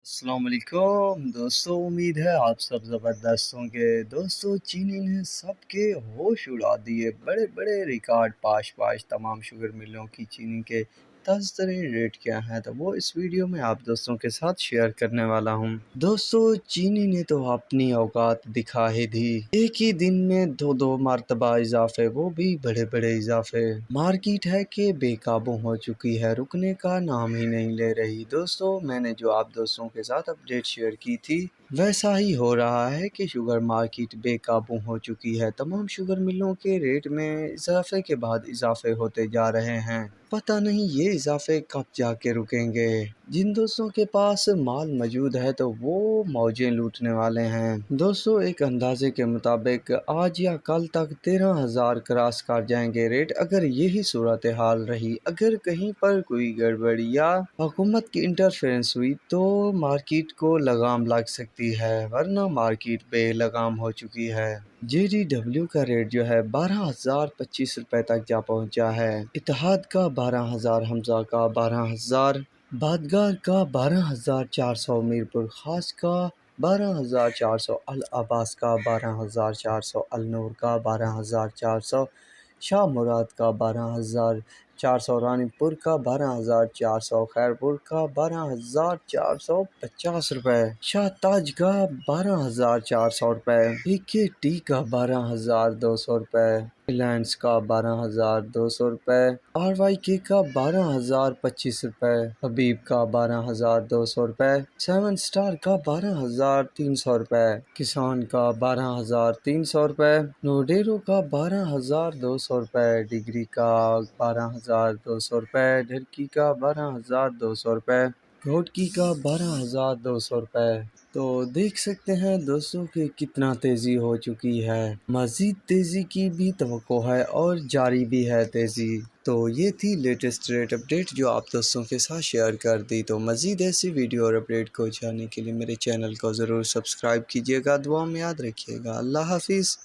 السلام علیکم دوستوں، امید ہے آپ سب زبردست ہوں گے۔ دوستوں، چینی نے سب کے ہوش اڑا دیے، بڑے بڑے ریکارڈ پاش تمام شوگر ملوں کی چینی کے تازہ ترین ریٹ کیا ہیں تو وہ اس ویڈیو میں آپ دوستوں کے ساتھ شیئر کرنے والا ہوں۔ دوستوں، چینی نے تو اپنی اوقات دکھا ہی دی، ایک ہی دن میں دو مرتبہ اضافے، وہ بھی بڑے بڑے اضافے۔ مارکیٹ ہے کہ بے قابو ہو چکی ہے، رکنے کا نام ہی نہیں لے رہی۔ دوستوں، میں نے جو آپ دوستوں کے ساتھ اپڈیٹ شیئر کی تھی ویسا ہی ہو رہا ہے کہ شوگر مارکیٹ بے قابو ہو چکی ہے۔ تمام شوگر ملوں کے ریٹ میں اضافے کے بعد اضافے ہوتے جا رہے ہیں، پتہ نہیں یہ اضافے کب جا کے رکیں گے۔ جن دوستوں کے پاس مال موجود ہے تو وہ موجیں لوٹنے والے ہیں۔ دوستوں، ایک اندازے کے مطابق آج یا کل تک 13,000 کراس کر جائیں گے ریٹ۔ اگر یہی صورتحال رہی، اگر کہیں پر کوئی گڑبڑی یا حکومت کی انٹرفیرنس ہوئی تو مارکیٹ کو لگام لگ سکتی ہے، ورنہ مارکیٹ بے لگام ہو چکی ہے۔ JDW کا ریٹ جو ہے 12,025 روپے تک جا پہنچا ہے۔ اتحاد کا 12,000، حمزہ کا 12,000، بادگار کا 12,400، میرپور خاص کا 12,400، العباس کا 12,400، النور کا 12,400، شاہ مراد کا 12,400، رانی پور کا 12,400، خیرپور کا 12,450 روپے، شاہ تاج کا 12,400 روپے، PKT کا 12,200 روپے، ریلائنس کا 12,200 روپے، RYK کا 12,025 روپے، حبیب کا 12,200 روپے، 7 اسٹار کا 12,300 روپے، کسان کا 12,300 روپے، نوڈیرو کا 12,200 روپے، ڈگری کا 12,200 روپے، ڈھرکی کا 12,200 روپے، گھوٹکی کا 12,200 روپے۔ تو دیکھ سکتے ہیں دوستوں کہ کتنا تیزی ہو چکی ہے، مزید تیزی کی بھی توقع ہے اور جاری بھی ہے تیزی۔ تو یہ تھی لیٹسٹ ریٹ اپڈیٹ جو آپ دوستوں کے ساتھ شیئر کر دی۔ تو مزید ایسی ویڈیو اور اپڈیٹ کو جاننے کے لیے میرے چینل کو ضرور سبسکرائب کیجیے گا، دعا میں یاد رکھیے گا۔ اللہ حافظ۔